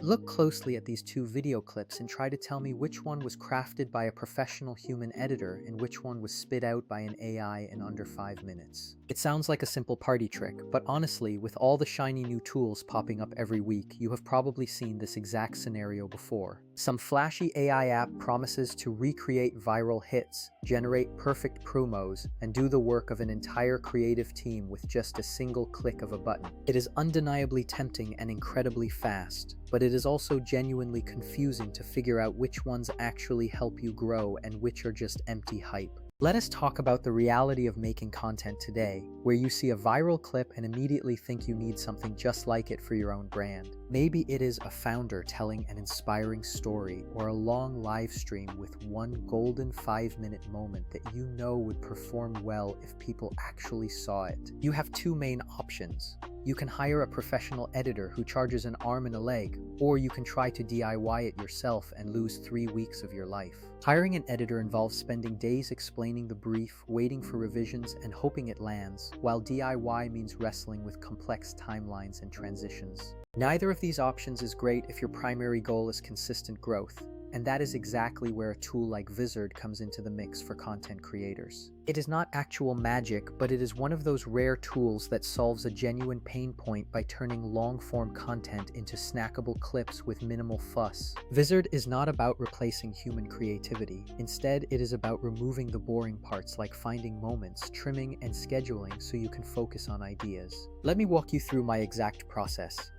Look closely at these two video clips and try to tell me which one was crafted by a professional human editor and which one was spit out by an AI in under 5 minutes. It sounds like a simple party trick, but honestly, with all the shiny new tools popping up every week, you have probably seen this exact scenario before. Some flashy AI app promises to recreate viral hits, generate perfect promos, and do the work of an entire creative team with just a single click of a button. It is undeniably tempting and incredibly fast, but it is also genuinely confusing to figure out which ones actually help you grow and which are just empty hype. Let us talk about the reality of making content today, where you see a viral clip and immediately think you need something just like it for your own brand. Maybe it is a founder telling an inspiring story or a long live stream with one golden 5-minute moment that you know would perform well if people actually saw it. You have two main options. You can hire a professional editor who charges an arm and a leg, or you can try to DIY it yourself and lose 3 weeks of your life. Hiring an editor involves spending days explaining the brief, waiting for revisions, and hoping it lands, while DIY means wrestling with complex timelines and transitions. Neither of these options is great if your primary goal is consistent growth, and that is exactly where a tool like Vizard comes into the mix for content creators. It is not actual magic, but it is one of those rare tools that solves a genuine pain point by turning long-form content into snackable clips with minimal fuss. Vizard is not about replacing human creativity. Instead, it is about removing the boring parts like finding moments, trimming, and scheduling so you can focus on ideas. Let me walk you through my exact process.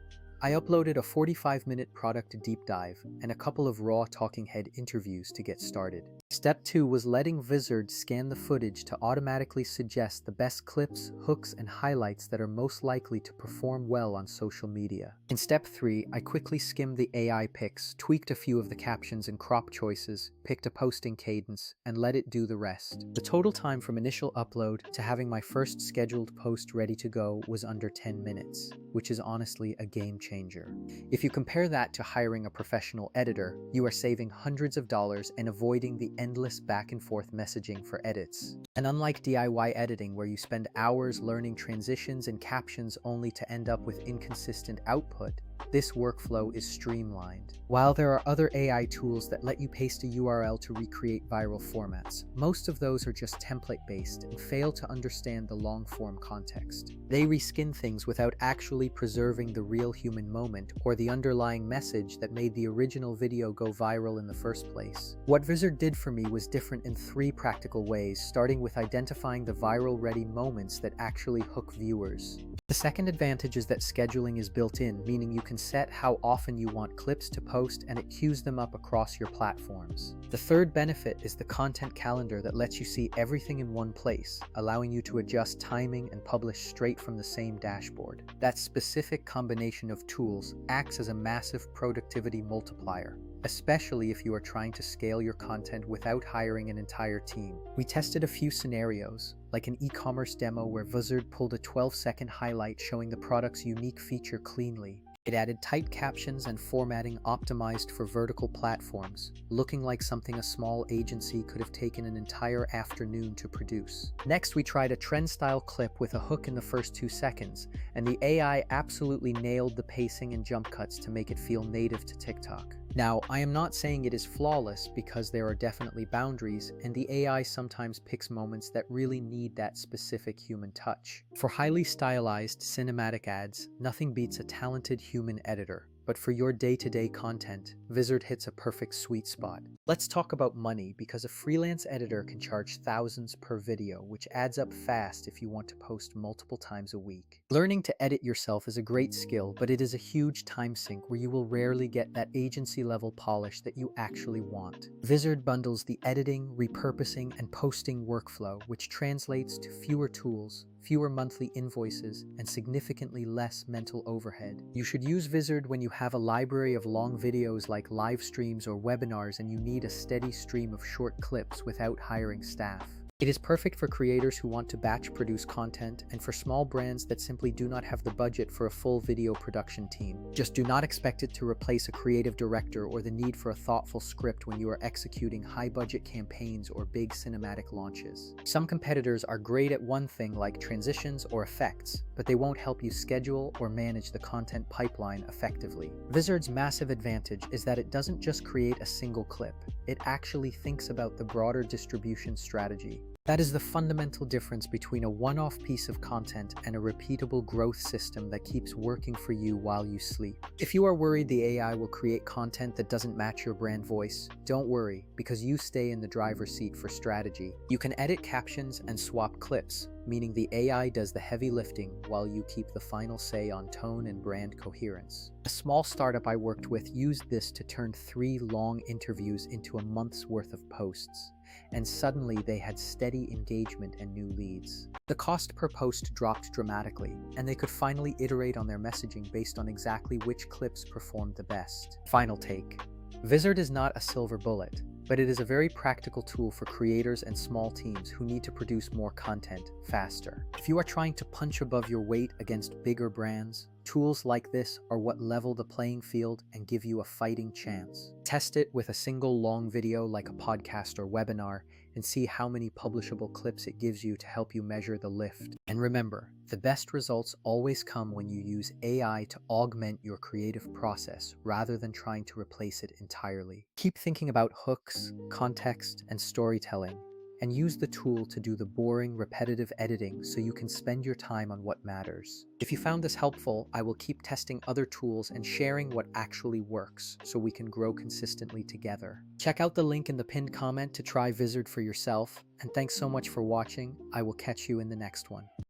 I uploaded a 45-minute product deep dive and a couple of raw talking head interviews to get started. Step 2 was letting Vizard scan the footage to automatically suggest the best clips, hooks, and highlights that are most likely to perform well on social media. In step 3, I quickly skimmed the AI pics, tweaked a few of the captions and crop choices, picked a posting cadence, and let it do the rest. The total time from initial upload to having my first scheduled post ready to go was under 10 minutes, which is honestly a game changer. If you compare that to hiring a professional editor, you are saving hundreds of dollars and avoiding the endless back and forth messaging for edits. And unlike DIY editing where you spend hours learning transitions and captions only to end up with inconsistent output, this workflow is streamlined. While there are other AI tools that let you paste a URL to recreate viral formats, most of those are just template-based and fail to understand the long-form context. They reskin things without actually preserving the real human moment or the underlying message that made the original video go viral in the first place. What Vizard did for me was different in 3 practical ways, starting with identifying the viral-ready moments that actually hook viewers. The second advantage is that scheduling is built in, meaning you can set how often you want clips to post and it queues them up across your platforms. The third benefit is the content calendar that lets you see everything in one place, allowing you to adjust timing and publish straight from the same dashboard. That specific combination of tools acts as a massive productivity multiplier, especially if you are trying to scale your content without hiring an entire team. We tested a few scenarios, like an e-commerce demo where Vizard pulled a 12-second highlight showing the product's unique feature cleanly. It added tight captions and formatting optimized for vertical platforms, looking like something a small agency could have taken an entire afternoon to produce. Next, we tried a trend-style clip with a hook in the first 2 seconds, and the AI absolutely nailed the pacing and jump cuts to make it feel native to TikTok. Now, I am not saying it is flawless because there are definitely boundaries, and the AI sometimes picks moments that really need that specific human touch. For highly stylized cinematic ads, nothing beats a talented human editor. But for your day-to-day content, Vizard hits a perfect sweet spot. Let's talk about money, because a freelance editor can charge thousands per video, which adds up fast if you want to post multiple times a week. Learning to edit yourself is a great skill, but it is a huge time sink where you will rarely get that agency-level polish that you actually want. Vizard bundles the editing, repurposing, and posting workflow, which translates to fewer tools, fewer monthly invoices, and significantly less mental overhead. You should use Vizard when you have a library of long videos like live streams or webinars and you need a steady stream of short clips without hiring staff. It is perfect for creators who want to batch produce content and for small brands that simply do not have the budget for a full video production team. Just do not expect it to replace a creative director or the need for a thoughtful script when you are executing high-budget campaigns or big cinematic launches. Some competitors are great at one thing like transitions or effects, but they won't help you schedule or manage the content pipeline effectively. Vizard's massive advantage is that it doesn't just create a single clip, it actually thinks about the broader distribution strategy. That is the fundamental difference between a one-off piece of content and a repeatable growth system that keeps working for you while you sleep. If you are worried the AI will create content that doesn't match your brand voice, don't worry, because you stay in the driver's seat for strategy. You can edit captions and swap clips, meaning the AI does the heavy lifting while you keep the final say on tone and brand coherence. A small startup I worked with used this to turn 3 long interviews into a month's worth of posts, and suddenly they had steady engagement and new leads. The cost per post dropped dramatically, and they could finally iterate on their messaging based on exactly which clips performed the best. Final take. Vizard is not a silver bullet, but it is a very practical tool for creators and small teams who need to produce more content faster. If you are trying to punch above your weight against bigger brands, tools like this are what level the playing field and give you a fighting chance. Test it with a single long video like a podcast or webinar and see how many publishable clips it gives you to help you measure the lift. And remember, the best results always come when you use AI to augment your creative process rather than trying to replace it entirely. Keep thinking about hooks, context, and storytelling, and use the tool to do the boring, repetitive editing so you can spend your time on what matters. If you found this helpful, I will keep testing other tools and sharing what actually works so we can grow consistently together. Check out the link in the pinned comment to try Vizard for yourself, and thanks so much for watching. I will catch you in the next one.